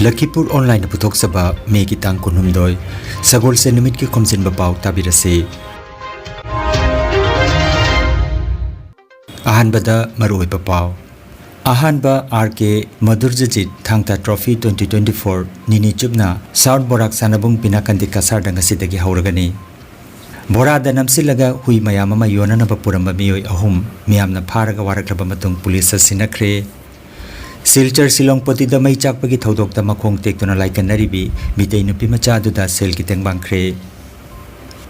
Lakhipuronline puthok saba me ki tang kunhumdoi sagol se numit ki Khomjinba Pao tabirase ahanbada maroi pao ahanba RK Madurjajit thangta trophy 2024 nini chubna South Barak sanabung pinakandi kasar dangasidagi hauragani Borada namsilaga hui mayamama yonana bapuramba miyoi ahum miyamna pharaga waraklaba matung police sinakre Silchar silong poti da may chakpagi thaudok da makhong tektuna laikan naribi mitay nupi macha da sel kiteng bangkre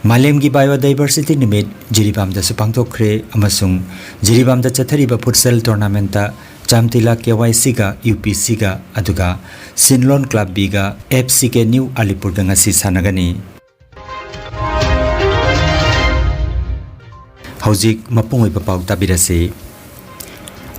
Malem gi biodiversity nimit jiribam da supangtokre amasung jiribam da chathariba futsal tournament ta Chamtila KYC ga UPC ga aduga Sinlon Club B ga FC ke New Alipur ga ngasi sanagani Haujik mapungoi papau tabirase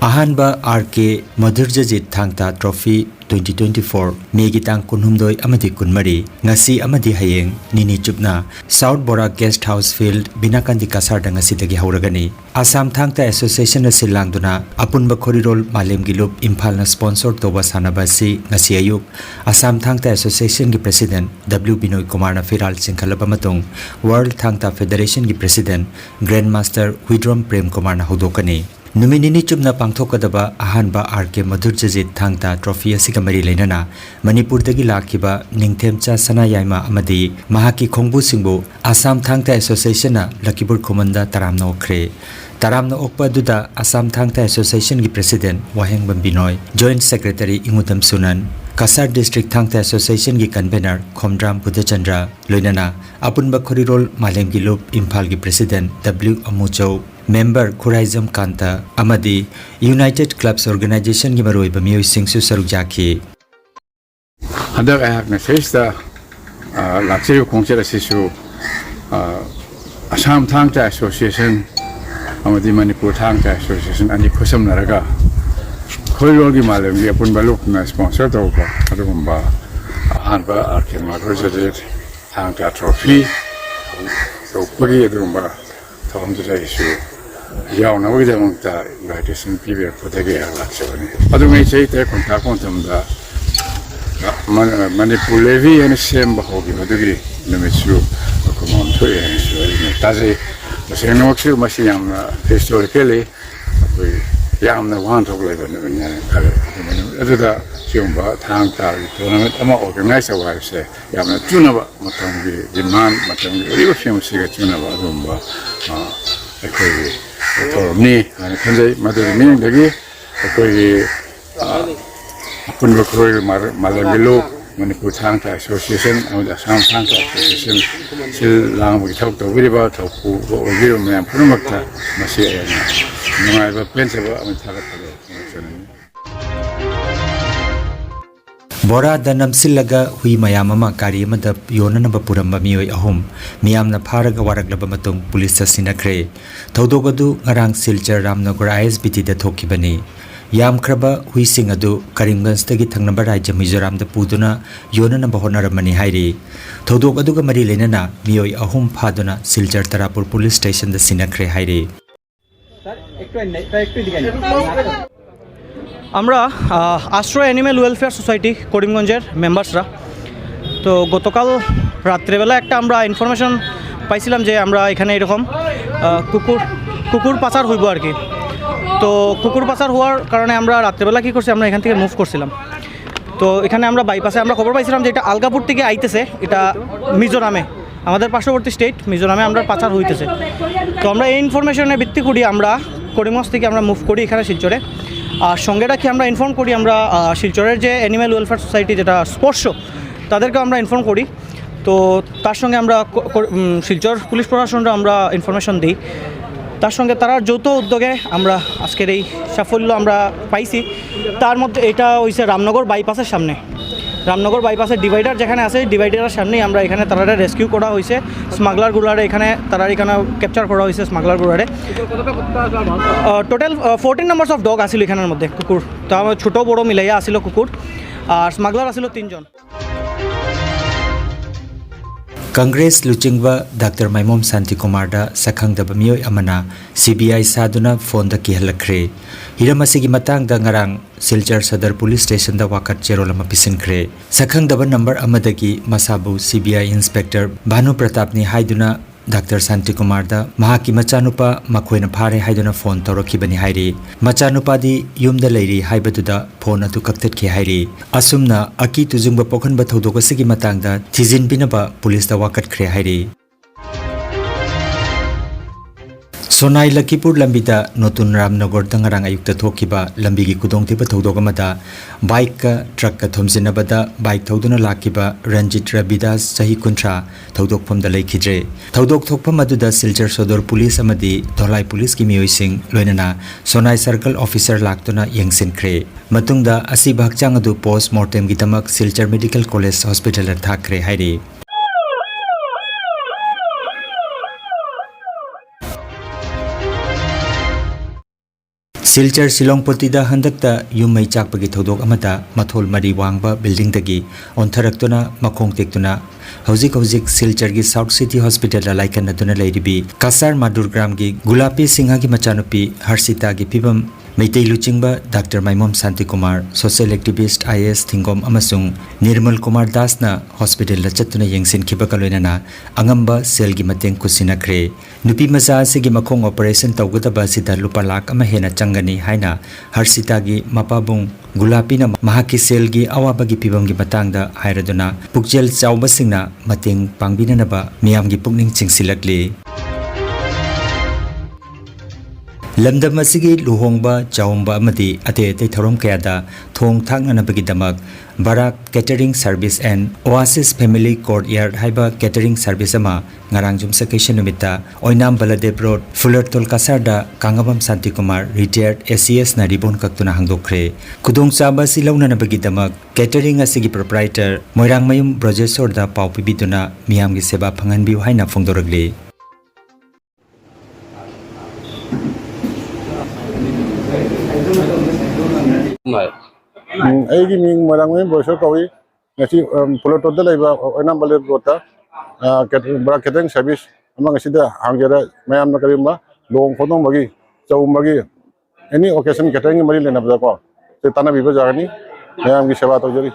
Ahanba RK Madurjajit thangta trophy 2024 megi tang kunhumdoi amadi kunmari ngasi amadi hayeng nini chupna South Barak Guest House Field binakandi kasar da ngasi dagi hauragani Assam thangta association na silangduna apunba khorirol malem gilup imphal na sponsor toba sanabasi ngasi ayuk Assam thangta association gi president W Binoy Kumar na firal singkhalaba matung World thangta federation gi president grandmaster Widrom Prem Kumar na hodokani Numinini chubna pangthokadaba ahanba RK Madurjajit thangta trophy asiga mari leinana Manipur dagi lakhiba ningthemcha sanayaima amadi mahaki khongbu singbu Assam thangta association na Lakhipur khomanda taramna okre taramna okpa duda Assam thangta association gi president Waheng Binoy joint secretary Ingutam Sunan Kasar district thangta association gi convener Khomdram Budachandra loinana apunba khorirol malem gi lup imphal gi president W Amuchau member Khuraizam Kanta amadi United Clubs Organization gi maroi ba miyoi singsu saruk jaki Hadak ayak na festa lakse khongchera sisu Assam thangta association amadi Manipur thangta association ani khosam naraga khoirol gi malem gi apun baluk na sponsor to ba adumba hanba RK Madurjajit thangta trophy so pagi adumba thomjira isu yauna wage mongta invitation pibe potege alaksoni adumai cheite konta kontamda manipur levi and semba hogi badugri numesu komon to ye taze senoksil masiyam historically yamna want of labor ne kale aduda siomba thangta tournament ama organize wa se yamna tunaba matangi demand matangi riba famous ga tunaba adumba ekoi torni ani kanjai maduri ni dagi ekoi apun bakoi malangilo Manipur thangta association and Assam thangta association sil lang bi thok to biriba thoku bo biro me phumakta masi ayana nungai ba pensaba am thaga thale Bora da namsilaga hui mayamama kari amada yonana bapuramba miyoi ahum miyamna pharaga waraklaba matung police sinakre thodogadu ngarang silchar Ramnagar ISBT da thokibani yam khraba hui sing adu Karimganj tagi thangnaba rajya Mizoram da puduna yonana bahonaramani hairi thodogadu ga mari lenana miyoi ahum phaduna silchar Tarapur police station da sinakre hairi আমরা আশ্রয় animal welfare society করিমগঞ্জের মেম্বার্সরা তো গতকাল রাত্রেবেলা একটা আমরা information পাইছিলাম যে আমরা এখানে এরকম কুকুর পাচার হইব আর কি তো কুকুর পাচার হওয়ার কারণে আমরা রাত্রেবেলা কী করছি আমরা এখান থেকে মুভ করছিলাম তো এখানে আমরা বাইপাসে আমরা খবর পাইছিলাম যে এটা আলগাপুর থেকে আইতেছে এটা মিজোরামে আমাদের পার্শ্ববর্তী স্টেট মিজোরামে আমরা পাচার হইতেছে তো আমরা এই ইনফরমেশনের ভিত্তি করি আমরা করিমগঞ্জ থেকে আমরা মুভ করি এখানে শিলচরে আর সঙ্গেটা কি আমরা ইনফর্ম করি আমরা শিলচরের যে অ্যানিম্যাল ওয়েলফেয়ার সোসাইটি যেটা স্পর্শ তাদেরকে আমরা ইনফর্ম করি তো তার সঙ্গে আমরা শিলচর পুলিশ প্রশাসনরা আমরা ইনফরমেশন দিই তার সঙ্গে তারা যৌথ উদ্যোগে আমরা আজকের এই সাফল্য আমরা পাইছি তার মধ্যে এটা হইছে রামনগর বাইপাসের সামনে রামনগর বাইপাসের ডিভাইডার যেখানে আছে ডিভাইডারের সামনেই আমরা এখানে তারা রেস্কিউ করা হয়েছে স্মাগলারগুলারে এখানে তারা এখানে ক্যাপচার করা হয়েছে স্মাগলারগুলারে টোটাল 14 নাম্বারস অফ ডগ আসিল এখানের মধ্যে কুকুর তো আমার ছোটো বড়ো মিলাইয়া আসিল কুকুর আর smuggler Aseel 3 John Congress Luchingba Dr. Maimom Santi Kumarda Sakhangdaba Miyoi Amana CBI Saduna Phone da Kihalakre Hiramasigi Matang da Ngarang Silchar Sadar Police Station da Wakat Cherolama Pisinkre Sakhangdaba number Amadagi Masabu CBI Inspector Bhanu Pratapni Haiduna Dr. Santi Kumarda Mahaki Machanupa Makoina Phare Haiduna phone Torokibani Hairi Machanupa di Yumda Lady Haibaduda phone atu kaktet ki Hairi Asumna Aki Tuzumba Pokhan Bathodoka Sigi Matangda Tizin Binaba Police da Wakat Kre Hairi Sonai Lakhipur Lambida Notun Ramnagor Dangarang Ayukta Thokiba Lambigi Kudong Tiba Thodogamada Bike Truck Thomsinabada Bike Thoduna Lakiba Ranjit Rabidas Sahi Kuntra Thodok from the Lake Hidre Thodok Thokpa Maduda Silchar Sodor Police Amadi Tholai Police Kimi Sing Loinana Sonai Circle Officer Laktuna Yangsin Kre Matungda Asibak Changadu Post Mortem Gitamak Silchar Medical College Hospital Thakre Hairi Silchar Silongpotida Handakta Yumai Chakpagi Thodok Amata Mathol Mari Wangba Building Dagi Ontaraktuna Makong Tektuna Hauzik Silchar gi South City Hospital Laikan Aduna Ladibi Kasar Madurgram gi Gulapi Singha gi Machanupi Harsita gi Pibam Meitei Luchingba Dr. Maimom Santi Kumar Social Activist IS Thingom Amasung Nirmal Kumar Dasna Hospital la Chatuna Yengsin Kibakaloinana Angamba Sel gi Mateng Kusina Kre Nupi Maza Sigi Makong Operation Tawgutaba Sita Lupa Lak Amahena Changani Haina Harsita gi Mapabung Gulapina Mahaki Sel gi Awabagi Pibam gi Matangda Hairaduna Pukjel Chawbasingna Mateng Pangbinanaba Miyam gi Pukning Chingsilakli Lamdam asigi luhongba chawmba amadi ate ate thorom kayada thong thangnanabagi damak Barak Catering Service and Oasis Family Courtyard haiba catering service ama ngarang jumsakation numita Oinam Baladev Road Fullertol Kasarda Kangabam Santi Kumar retired SES na ribon kaktuna hangdokre kudong chaba silawnanabagi damak catering asigi proprietor Moirang Mayum Brojesorda pau pibiduna miyamgi seba phanganbiu haina phongdoragli Aigi ming marang mein boisho kawi ngasi pulau toda laiba enam balik kota Barak Catering Service amang ngasi dah hangjara mayam nak karimba long khotong bagi chaum bagi any occasion catering mari lena bada ko te tanah biba jagani mayam ki seva to jari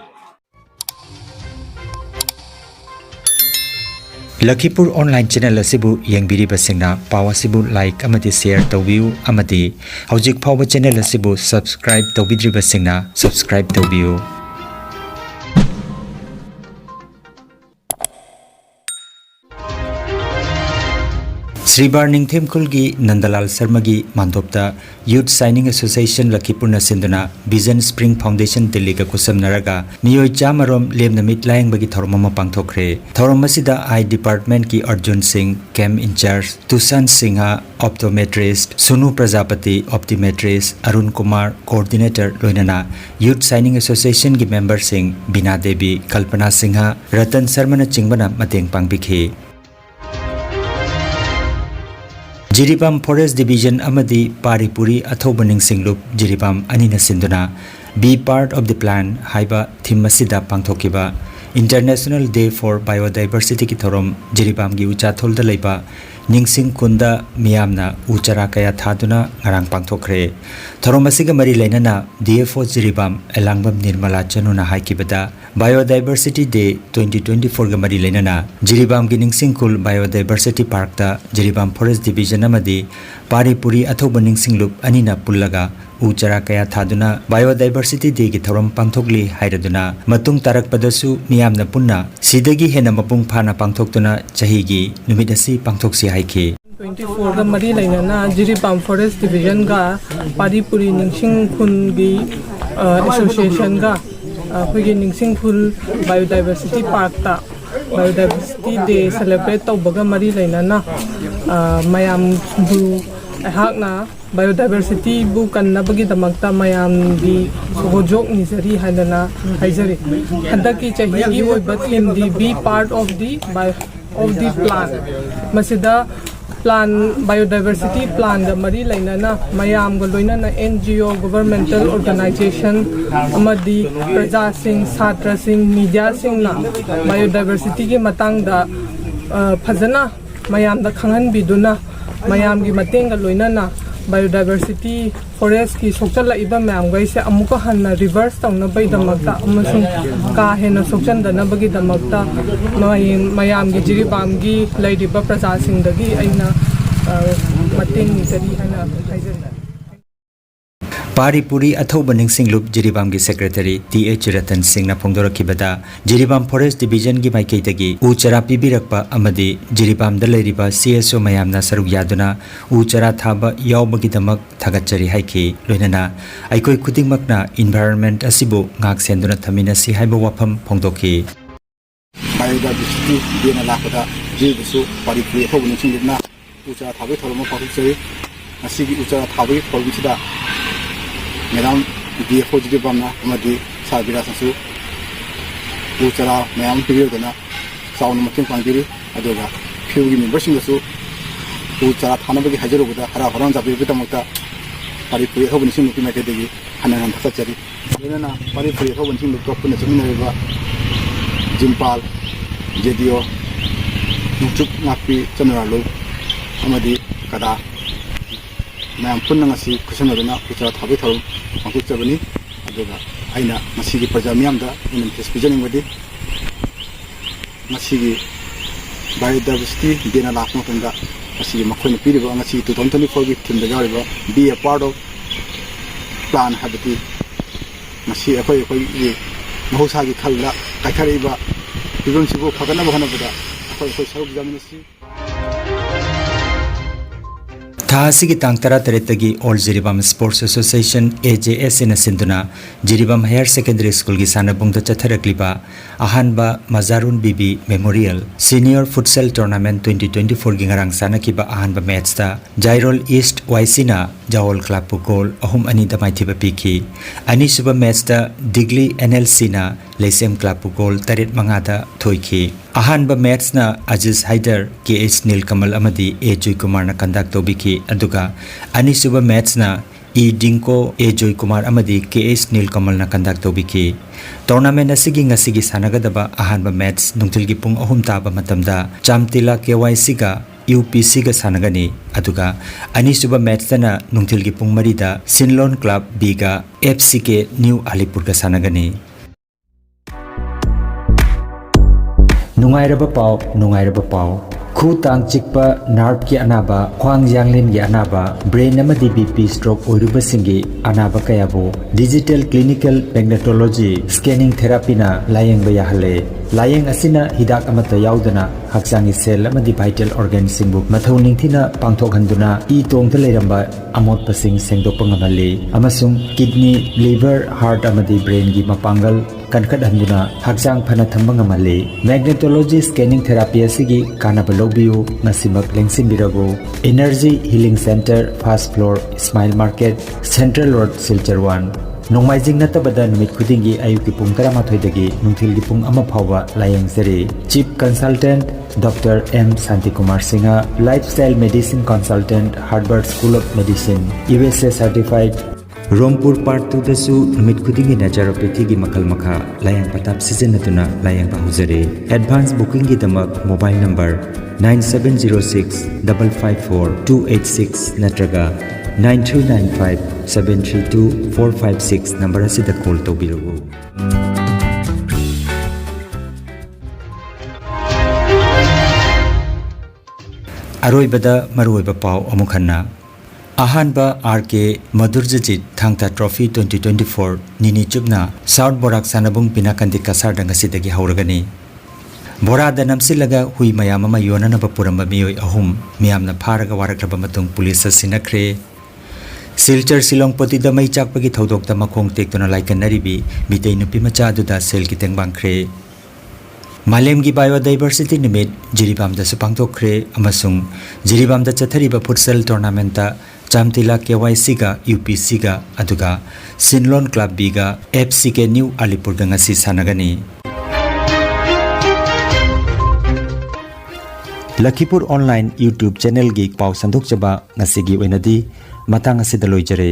Lakhipur online channel asibu yengbiri basingna pawasibu like amati share tawbiu amati hojik phawa channel asibu subscribe tawbidri basingna subscribe tawbiu Sri Barning Themkulgi Nandalal Sarmagi Mandopta Youth Signing Association Lakhipur Nasinduna Vision Spring Foundation Delhi ka kusam naraga Miyoi Chamarom Lemna Mitlayang bagi Thormama Pangthokre Thormasida Eye Department ki Arjun Singh Cam in charge Tusan Singha Optometrist Sunu Prajapati Optometrist Arun Kumar Coordinator Loinana Youth Signing Association ki member Singh Bina Devi Kalpana Singha Ratan Sarmana Chingbana Mateng Pangbikhi Jiribam Forest Division Amadi Paripuri Athobaning Singlup Jiribam Anina Sinduna Be part of the plan Haiba Thimasida Pangthokiba International Day for Biodiversity ki thorom Jiribam gi uchathol da leiba Ningsing Kunda Miyamna Uchara Kaya Thaduna Ngarang Pangthokre Thorom asiga mari leinana DFO Jiribam Elangbam Nirmala Chanuna haikibada Biodiversity Day 2024 ga mari leinana Jiribam gi Ningsing Kul Biodiversity Park ta Jiribam Forest Division amadi Paripuri Athoba Ningsing Loop anina pullaga Uchara Kaya Thaduna Biodiversity Day ki thorom pangthokli hairaduna matung tarak padasu miyamna punna sidagi hena mapung phana pangthoktuna chahigi numit asi pangthoksi haiki 24 ga mari lainana Jiribam Forest Division ga Paripuri Ningsing Khun gi association ga khoi Ningsing Khul Biodiversity Park ta Biodiversity Day celebrate tawbaga mari lainana mayam bu hakna biodiversity bu kannabagi damakta mayam di sojok nizari hanana haizari handaki chahigi oiba theme di be part of the plan masida plan biodiversity plan da mari lainana mayam ga loinana NGO governmental organization amadi praja sing satra sing media sing na biodiversity ki matang da फजना मयाम दा खंगन बिदुना मयाम की मतेंग का लोइना biodiversity forest की सोचल इबा ma'am गैसे अमुक हन्ना reverse तौना बै दमकता अमसुंग का हेना सोचन दना बगी दमकता मयाम की जिरिबाम की लैरिबा प्रजा सिंगदगी अइना मतेंग निजरी हना हाइजन पारीपुरी अथौब निंगसिंगलुप जिरीबाम की सेक्रेटरी टी.एच. रतन सिंह ना फोंदोरखिबदा जिरीबाम फॉरेस्ट डिवीजन की माइकैदगी उ चरा पिबिरकपा अमदी जिरीबाम द लेरिबा CSO मयामना सरुक यादुना उ चरा थाबा यावबगिदमक थागतचरी हाइखि लोइनना आइकोइ खुदिंगमकना इन्वायरनमेंट असिबु ngak senduna thaminasi haiba wafam phongdokhi biodiversity देना लाखदा जीबसु पारीपुरी अथौब निंगसिंगलुपना उ चरा थाबै थोरम पाखुचरी असिगी उ चरा थाबै थोरमसिदा मैडम DFO जिरीबामना अमदी साबिरा ससु उ चरा मैम पिबिरदना साउन मथिं पांगिरि अदुगा फ्यूगी मेंबरसिंगसु उ चरा थानबगी हाजरुगदा हरा हरान जाबिरगदमक्ता पारीपुरी अथौब निंगसिंगलुपि माइकैदगी हानान थाखचरी लोइना पारीपुरी अथौब निंगसिंगलुप तोपना चमिनारिबा जिम्पाल जेडिओ नुचुक नापी चनरालु अमदी कदा मैम पुनंगसी खुसनदना उचरा थाबै थौरम पांगुचबनी अदुगा आइना मसीगी प्रजा मियामदा इन फेसपिजनिंगबदी मसीगी बायोडाइवर्सिटी देना लाखमतंदा मसीगी मखोइन पिरिबा ngasi 2024 की थीम दा यारिबा be a part of plan हाबती मसी अखोइ अखोइ महौसागी खल्ला काइखरिबा बिबुंसिबो फगना बहनबदा अखोइ अखोइ सरुक जामिनसी थासिगी तांग तरा तरेतगी all Jiribam sports association AJS इन सिंधुना जिरीबाम हायर सेकेंडरी स्कूल की सानबुंग चथरक्लिबा अहानबा Majarun Bibi memorial senior futsal tournament 2024 की ngarang sanakhiba अहानबा मैच ता जायरोल ईस्ट वाइसिना जावल क्लब गोल अहुम अनि दमाइथिबा पिखि अनि सुबा मैच ता डिग्ली NLC ना लेसेम क्लब गोल 3-5 दा थोइखि अहानबा मैच ना अजीज हाइदर KH नीलकमल अमदी A जॉय कुमार ना कंडक्ट तोबिखि अदुगा अनि सुबा मैच ना E डिंको A जॉय कुमार अमदी KH नीलकमल ना कंडक्ट तोबिखि टूर्नामेंट असिगी ngasiगी सानगदबा अहानबा मैच नुंगथिलगी पुंग अहुम ताबा मतमदा चामतिला KYC गा UPC गा सानगनी अदुगा अनि सुबा मैच तना नुंगथिलगी पुंग मरीदा सिनलोन क्लब B गा FCK न्यू अलीपुर गा सानगनी नुंगाइरबा पाव खु तांग चिकपा नार्व की अनाबा ख्वांग यांगलिन की अनाबा ब्रेन अमदी BP स्ट्रोक ओरुबसिंगी अनाबा कयाबो digital clinical magnetology scanning therapy ना लायंग बयाहले लायंग असिना हिदाक अमता याउदना हक्चांगी सेल अमदी वाइटल ऑर्गन सिंगबु मथौ निंगथिना पांथोकहंदुना ई तोंगता लेरंबा अमोटपसिंग सेंगदोपा ngamalle amasung kidney liver heart amadi brain gi mapangal kankat handuna hakchang phana thamba ngamalle magnetology scanning therapy asigi kanaba lobiu nasimak lengsim birago energy healing center first floor smile market central road silchar 1 नोंमाइजिंग नतबदा नुमित खुदिंगी आयुकी पुंग 13 दगी नुंथिलगी पुंग अमा फावबा लायंग जरे chief consultant doctor M Shanti Kumar Singh lifestyle medicine consultant Harvard school of medicine USA certified रोमपुर पार्ट 2 दसु नुमित खुदिंगी नेचुरोपैथी की मखल मखा लायंग पताप सिजनतुना लायंग बाहुजरे एडवांस बुकिंग की दमक मोबाइल नंबर 9706554286 नत्रगा 9395732456 नंबर असिदा कॉल तौबिरगु अरोइबदा मरुइबा पाव अमुखन्ना अहानबा RK मधुरजित थांगता ट्रॉफी 2024 निनी चुबना साउथ बोराक सानबुंग पिनाकंदी कसार दंगसिदगी हौरगनी बोरादा नमसिलगा हुई मयाम अमा योननबा पुरंबा मियोय अहुम मियामना फारगा वारक्रबा मतुंग पुलिस सिनख्रे सिलचर सिलोंगपोती द मई चाकपगी थौदोक्ता मखोंग टेक्तोना लाइकनरिबी मितै नुपी मचा दुदा सेल की तेंगबांख्रे मालेम की बायोडाइवर्सिटी निमित जिरीबाम द सुपांगथोख्रे अमसुंग जिरीबाम द चथरिबा फुटसल टूर्नामेंट चामतिला KYC गा UPC गा अदुगा सिनलोन क्लब B गा FCK न्यू अलीपुर गा ngasi सानगनी Lakhipur online YouTube channel की पाव संदोक चबा ngasi gi oinadi matang asida loijare।